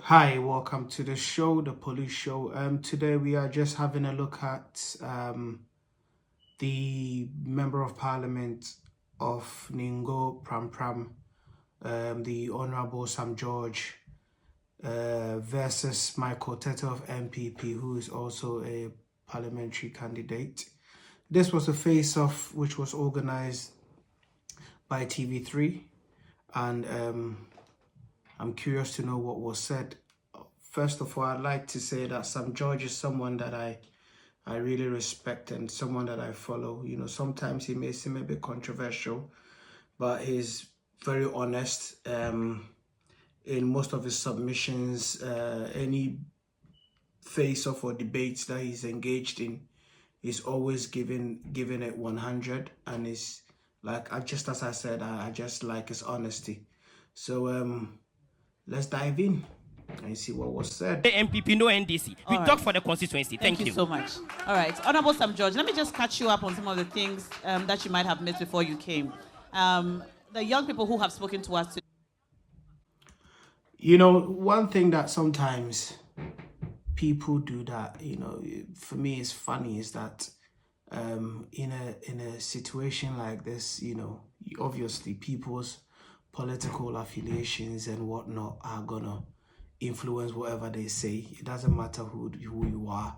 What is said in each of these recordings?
Hi, welcome to the show, the police show. Today we are just having a look at the Member of Parliament of Ningo, Prampram, the Honourable Sam George, versus Michael Tetteh of MPP, who is also a parliamentary candidate. This was a face-off which was organised by TV3, and I'm curious to know what was said. First of all, I'd like to say that Sam George is someone that I really respect and someone that I follow. You know, sometimes he may seem a bit controversial, but he's very honest. In most of his submissions, any face-off or debates that he's engaged in, he's always given it 100, and is like, just as I said, I just like his honesty. So let's dive in and see what was said. MPP, no NDC. We talk for the constituency. Thank you so much. All right. Honorable Sam George, let me just catch you up on some of the things that you might have missed before you came. The young people who have spoken to us today. You know, one thing that sometimes people do that, you know, for me is funny, is that in a situation like this, you know, obviously people's political affiliations and whatnot are gonna influence whatever they say. It doesn't matter who you are.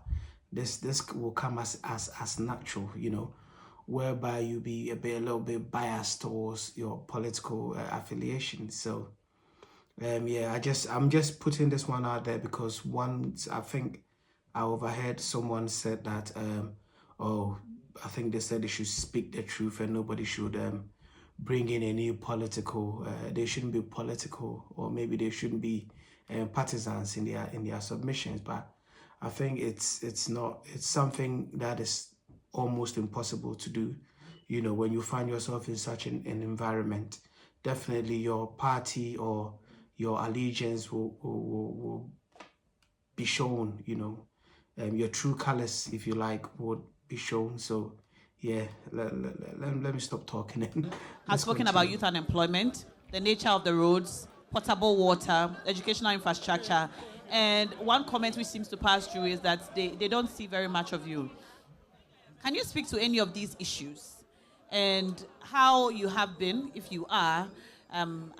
This will come as natural, you know, whereby you be a little bit biased towards your political affiliation. So yeah, I'm just putting this one out there because once I think I overheard someone said that oh, I think they said they should speak the truth and nobody should bring in any political, they shouldn't be political, or maybe they shouldn't be partisans in their submissions. But I think it's something that is almost impossible to do. You know, when you find yourself in such an environment, definitely your party or your allegiance will be shown. You know, your true colors, if you like, would be shown. So yeah, let me stop talking. Has spoken about youth unemployment, the nature of the roads, potable water, educational infrastructure. And one comment which seems to pass through is that they don't see very much of you. Can you speak to any of these issues and how you have been, if you are,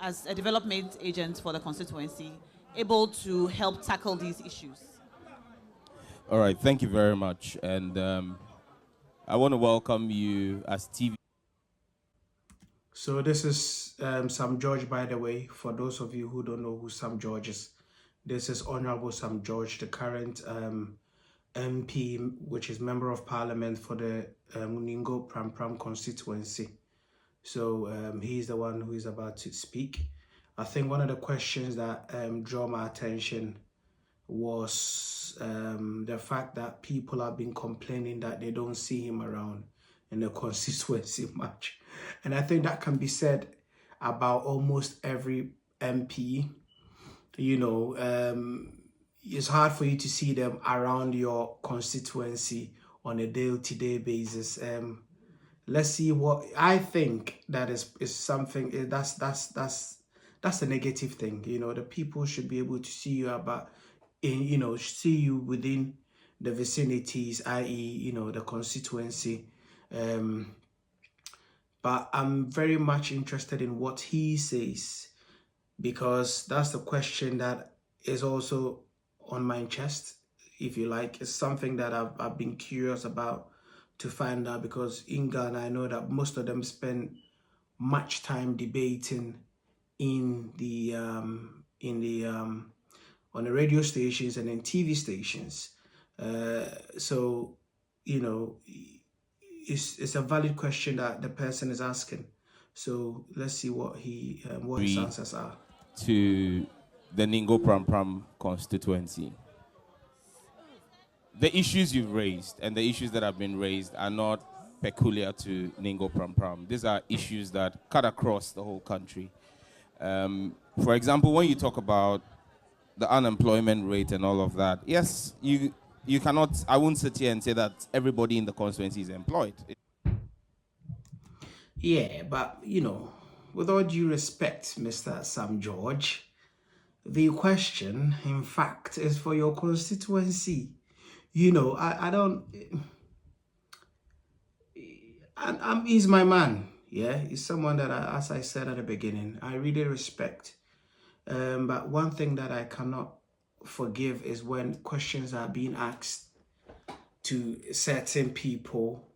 as a development agent for the constituency, able to help tackle these issues? All right, thank you very much. And I want to welcome you as TV. So this is Sam George, by the way, for those of you who don't know who Sam George is. This is Honourable Sam George, the current MP, which is Member of Parliament for the Ningo Prampram constituency. So he's the one who is about to speak. I think one of the questions that drew my attention was the fact that people have been complaining that they don't see him around in the constituency much. And I think that can be said about almost every MP. You know, it's hard for you to see them around your constituency on a day-to-day basis. Let's see what I think that is something that's a negative thing. You know, the people should be able to see you see you within the vicinities, i.e., you know, the constituency. But I'm very much interested in what he says, because that's the question that is also on my chest, if you like. It's something that I've been curious about to find out, because in Ghana, I know that most of them spend much time debating on the radio stations and in TV stations. So, you know, it's a valid question that the person is asking. So let's see what his answers are. To the Ningo Prampram constituency. The issues you've raised and the issues that have been raised are not peculiar to Ningo Prampram. These are issues that cut across the whole country. For example, when you talk about the unemployment rate and all of that, yes, you cannot, I won't sit here and say that everybody in the constituency is employed. Yeah, but, you know, with all due respect, Mr. Sam George, the question, in fact, is for your constituency. You know, I don't. He's my man. Yeah, he's someone that, as I said at the beginning, I really respect. But one thing that I cannot forgive is when questions are being asked to certain people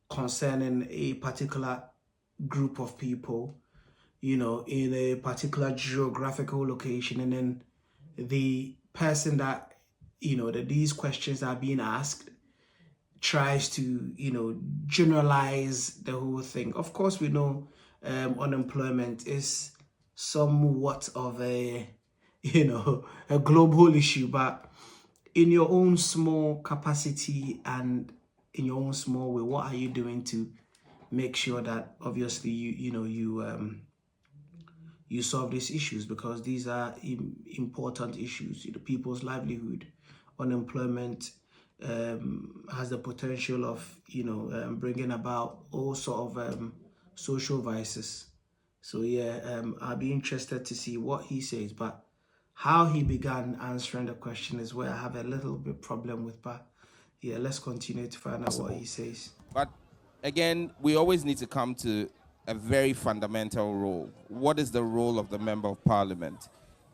concerning a particular group of people, you know, in a particular geographical location, and then the person that, you know, that these questions are being asked tries to, you know, generalize the whole thing. Of course, we know unemployment is somewhat of a, you know, a global issue, but in your own small capacity and in your own small way, what are you doing to make sure that obviously you solve these issues, because these are important issues. You know, people's livelihood, unemployment has the potential of, you know, bringing about all sort of social vices. So yeah, I'll be interested to see what he says, but how he began answering the question is where I have a little bit problem with. But yeah, let's continue to find out what he says. But again, we always need to come to a very fundamental role. What is the role of the Member of Parliament?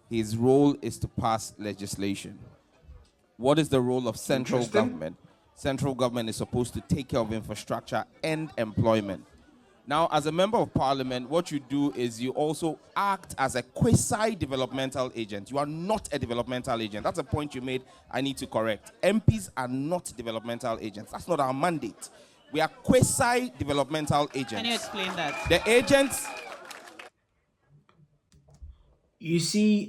His role is to pass legislation. What is the role of central government? Central government is supposed to take care of infrastructure and employment. Now, as a Member of Parliament, what you do is you also act as a quasi-developmental agent. You are not a developmental agent. That's a point you made I need to correct. MPs are not developmental agents. That's not our mandate. We are quasi-developmental agents. Can you explain that? The agents... You see,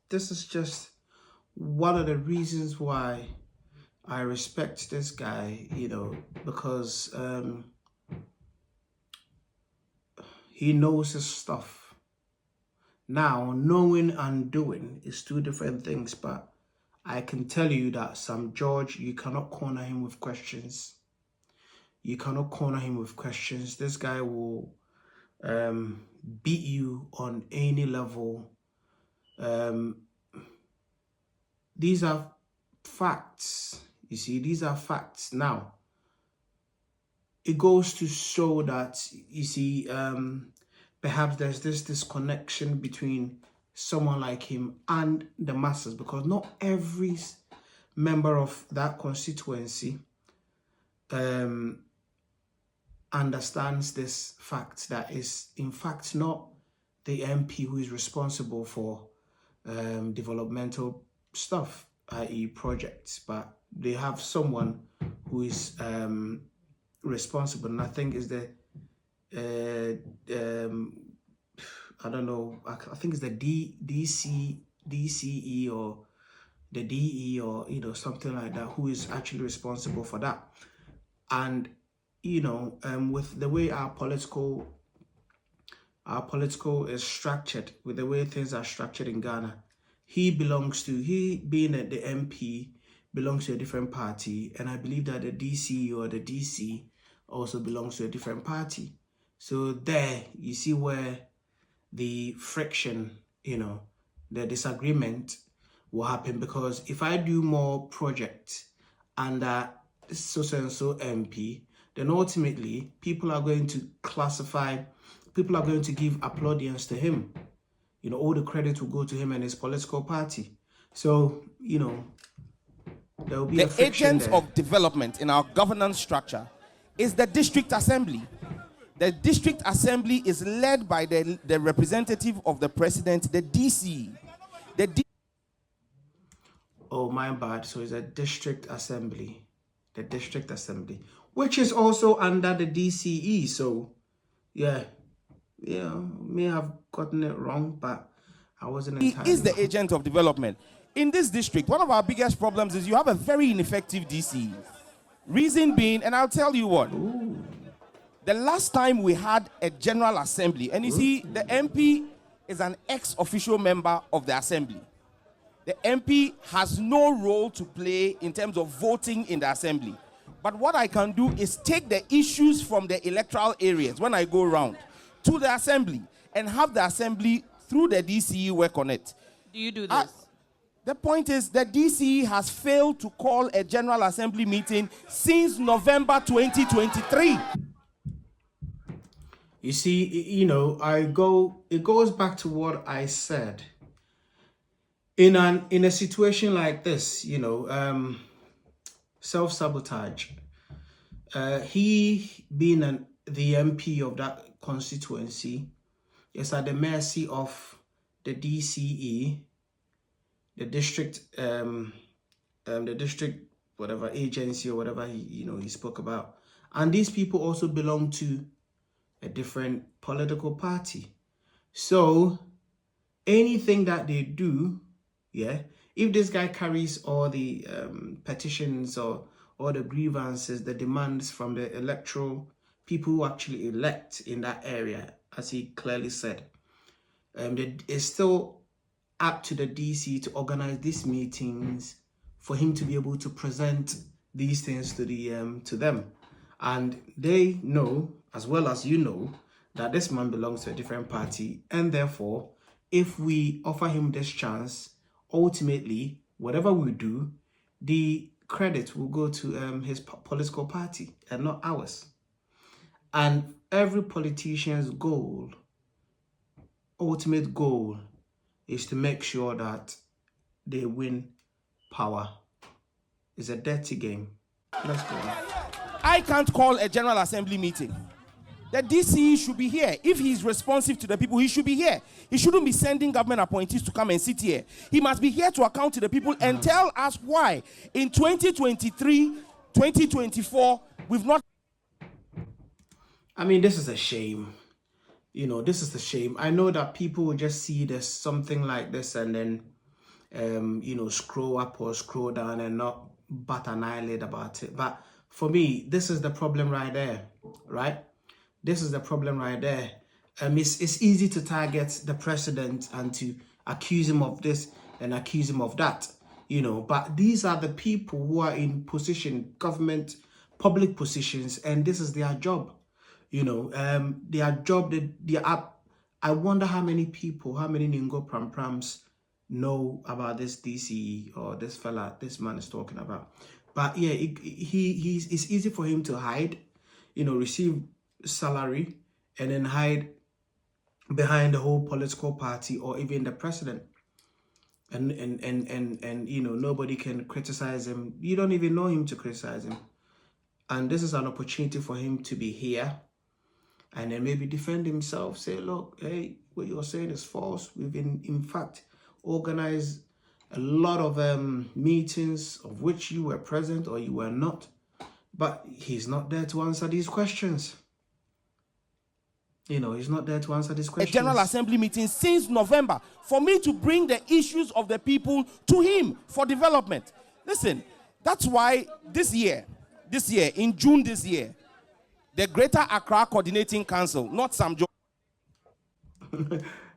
this is just one of the reasons why I respect this guy, you know, because he knows his stuff. Now, knowing and doing is two different things, but I can tell you that Sam George, you cannot corner him with questions. You cannot corner him with questions. This guy will beat you on any level. These are facts. You see, these are facts. Now, it goes to show that, you see, perhaps there's this disconnection between someone like him and the masses, because not every member of that constituency understands this fact that is, in fact, not the MP who is responsible for developmental stuff, i.e. projects, but they have someone who is responsible, and I think is the I don't know, I think it's the DCE or the DE, or, you know, something like that, who is actually responsible for that. And, you know, with the way our political is structured, with the way things are structured in Ghana, he being the MP, belongs to a different party, and I believe that the DCE or the DC also belongs to a different party. So there, you see where the friction, you know, the disagreement will happen, because if I do more projects under so-and-so MP, then ultimately people are going to give applaudience to him. You know, all the credit will go to him and his political party. So, you know, there will be a friction. The agents of development in our governance structure is the district assembly. The district assembly is led by the representative of the president, the DC. Oh, my bad. So it's a district assembly. The district assembly, which is also under the DCE. So, yeah, may have gotten it wrong, but I wasn't entirely. He is the agent of development. In this district, one of our biggest problems is you have a very ineffective DC. Reason being, and I'll tell you what. Ooh. The last time we had a general assembly, and you see, the MP is an ex-official member of the assembly. The MP has no role to play in terms of voting in the assembly. But what I can do is take the issues from the electoral areas when I go around to the assembly and have the assembly through the DCE work on it. Do you do this? The point is that DCE has failed to call a General Assembly meeting since November 2023. You see, it goes back to what I said. In a situation like this, self-sabotage. He being the MP of that constituency is at the mercy of the DCE, the district whatever agency or whatever he spoke about. And these people also belong to a different political party. So anything that they do, if this guy carries all the petitions or all the grievances, the demands from the electoral people who actually elect in that area, as he clearly said, it's still up to the DC to organize these meetings for him to be able to present these things to them. And they know, as well as that this man belongs to a different party, and therefore, if we offer him this chance, ultimately, whatever we do, the credit will go to his political party and not ours. And every politician's ultimate goal, is to make sure that they win power. It's a dirty game. Let's go on. I can't call a General Assembly meeting. The DCE should be here. If he's responsive to the people, he should be here. He shouldn't be sending government appointees to come and sit here. He must be here to account to the people and tell us why in 2023, 2024, we've not... I mean, this is a shame. This is a shame. I know that people will just see this something like this and then, scroll up or scroll down and not bat an eyelid about it. But for me, this is the problem right there, right? This is the problem right there. It's easy to target the president and to accuse him of this and accuse him of that, but these are the people who are in position, government, public positions, and this is their job. Their job, I wonder how many people, how many Ningo Pramprams know about this DCE or this man is talking about. But yeah, it's easy for him to hide, receive salary and then hide behind the whole political party or even the president. And nobody can criticize him. You don't even know him to criticize him. And this is an opportunity for him to be here and then maybe defend himself, say, look, hey, what you're saying is false. We've in fact organized a lot of meetings of which you were present or you were not. But he's not there to answer these questions. He's not there to answer these questions. A General Assembly meeting since November for me to bring the issues of the people to him for development. Listen, that's why this year, in June this year, the Greater Accra Coordinating Council, not Sam Joe.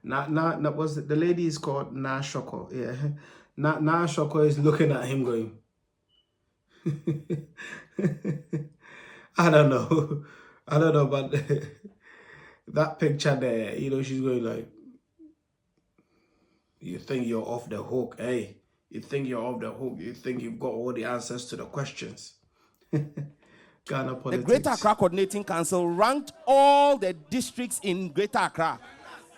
Was the lady is called Na Shoko. Yeah. Na Shoko is looking at him going, I don't know, but that picture there, she's going like, you think you're off the hook, hey? You think you're off the hook? You think you've got all the answers to the questions? Ghana politics. The Greater Accra Coordinating Council ranked all the districts in Greater Accra.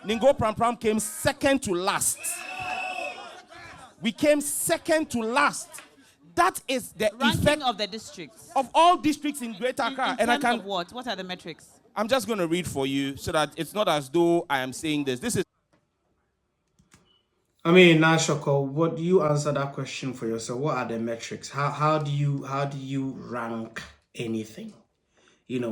Ningo Prampram came second to last. We came second to last. That is the ranking effect of the districts. Of all districts in Greater Accra. In terms of what? What are the metrics? I'm just going to read for you so that it's not as though I am saying this. This is... I mean, Nashoko, what do you answer that question for yourself? What are the metrics? How do you rank anything?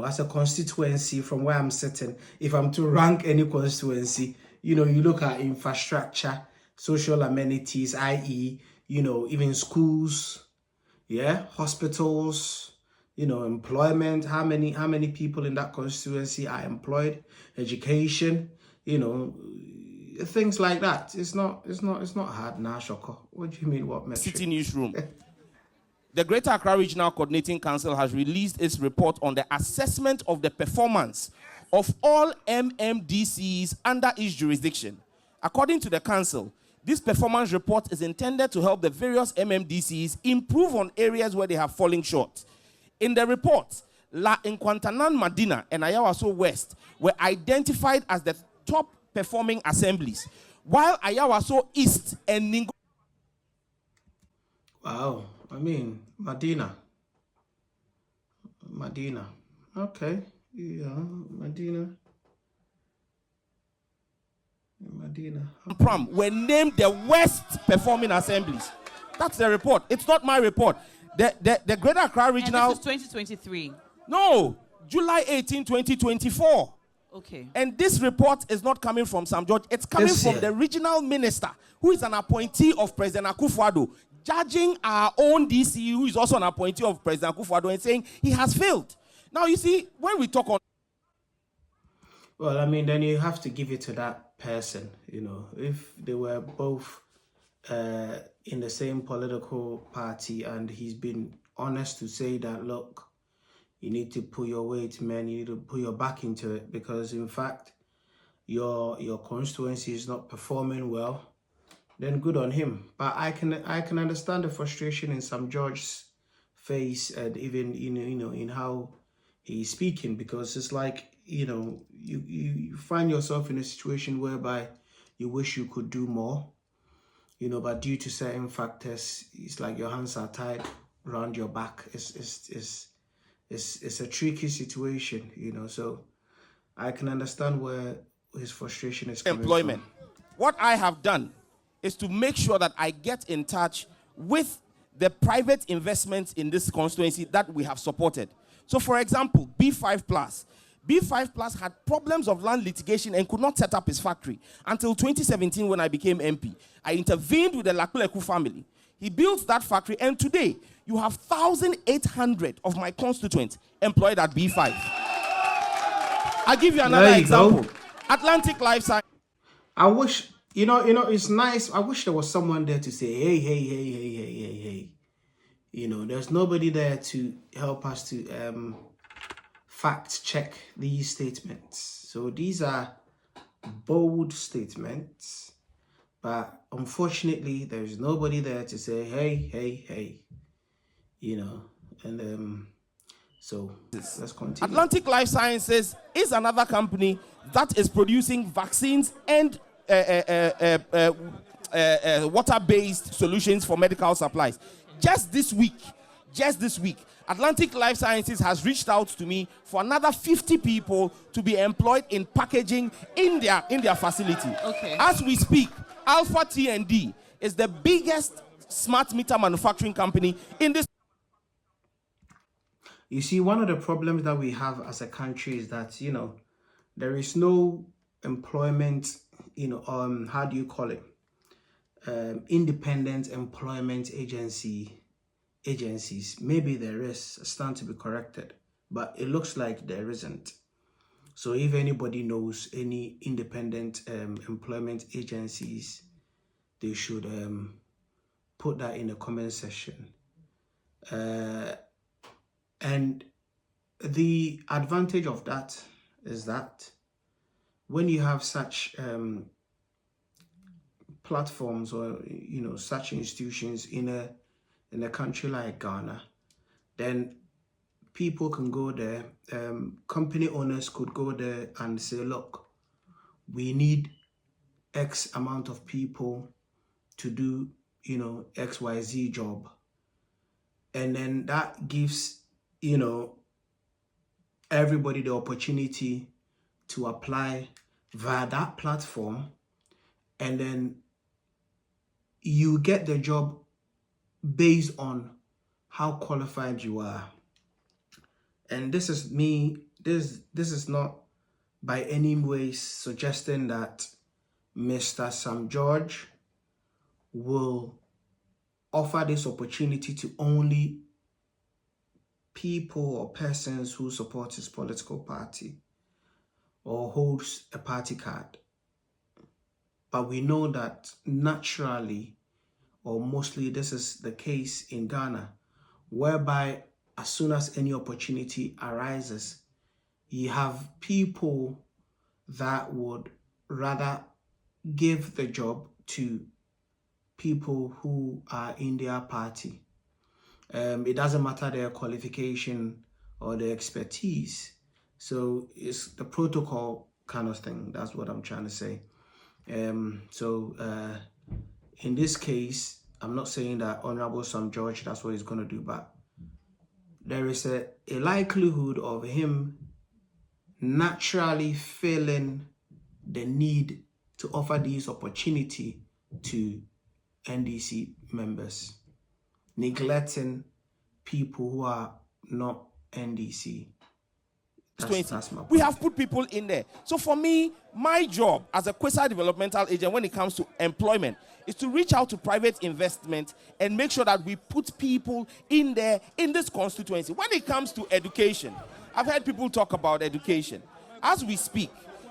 As a constituency, from where I'm sitting, if I'm to rank any constituency, you look at infrastructure, social amenities, i.e., even schools, hospitals, employment, how many people in that constituency are employed, education, things like that. It's not hard now, Shoko. What do you mean, what metric? City newsroom. The Greater Accra Regional Coordinating Council has released its report on the assessment of the performance of all MMDCs under its jurisdiction. According to the council, this performance report is intended to help the various MMDCs improve on areas where they have fallen short. In the report, La Nkwantanan Madina and Ayawaso West were identified as the top performing assemblies, while Ayawaso East and Ningo. Wow, I mean, Medina. Okay, yeah, Medina. Prampram were named the worst performing assemblies. That's the report. It's not my report. The Greater Accra Regional. And this is 2023. No, July 18, 2024. Okay. And this report is not coming from Sam George. It's coming from the regional minister, who is an appointee of President Akufo-Addo, judging our own DC, who is also an appointee of President Akufo-Addo, and saying he has failed. Now, you see, when we talk on... Well, I mean, then you have to give it to that person, you know. If they were both in the same political party and he's been honest to say that, look, you need to put your weight, man, you need to put your back into it, because, in fact, your constituency is not performing well, then good on him. But I can understand the frustration in Sam George's face, and even in how he's speaking, because it's like, you know, you find yourself in a situation whereby you wish you could do more, you know, but due to certain factors, it's like your hands are tied around your back. It's a tricky situation, you know. So I can understand where his frustration is coming employment. from. What I have done is to make sure that I get in touch with the private investments in this constituency that we have supported. So, for example, B5 Plus. B5 Plus had problems of land litigation and could not set up his factory until 2017 when I became MP. I intervened with the Lakuleku family. He built that factory, and today you have 1,800 of my constituents employed at B5. I'll give you another example. Atlantic Life Science. I wish, you know, it's nice. I wish there was someone there to say, hey. You know, there's nobody there to help us to fact check these statements. So these are bold statements, but unfortunately there's nobody there to say, hey, you know. And so let's continue. Atlantic Life Sciences is another company that is producing vaccines and water-based solutions for medical supplies. Just this week, Atlantic Life Sciences has reached out to me for another 50 people to be employed in packaging in their facility. Okay. As we speak, Alpha T&D is the biggest smart meter manufacturing company in this. You see, one of the problems that we have as a country is that, you know, there is no employment, you know, how do you call it? Independent employment agencies. Maybe there is, stand to be corrected, but it looks like there isn't. So if anybody knows any independent employment agencies, they should put that in the comment section. And the advantage of that is that when you have such platforms, or, you know, such institutions in a country like Ghana, then people can go there, company owners could go there and say, look, we need X amount of people to do, you know, XYZ job. And then that gives, you know, everybody the opportunity to apply via that platform, and then you get the job based on how qualified you are. And this is me, this is not by any way suggesting that Mr. Sam George will offer this opportunity to only people or persons who support his political party or holds a party card. But we know that naturally, or mostly, this is the case in Ghana, whereby as soon as any opportunity arises, you have people that would rather give the job to people who are in their party. It doesn't matter their qualification or their expertise. So it's the protocol kind of thing. That's what I'm trying to say. In this case, I'm not saying that Honorable Sam George, that's what he's going to do, but there is a likelihood of him naturally feeling the need to offer this opportunity to NDC members, neglecting people who are not NDC. That's my point. We have put people in there. So for me, my job as a quasi-developmental agent when it comes to employment is to reach out to private investment and make sure that we put people in there in this constituency. When it comes to education, I've heard people talk about education. As we speak,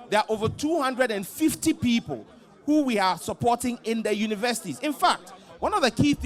there are over 250 people who we are supporting in the universities. In fact, one of the key things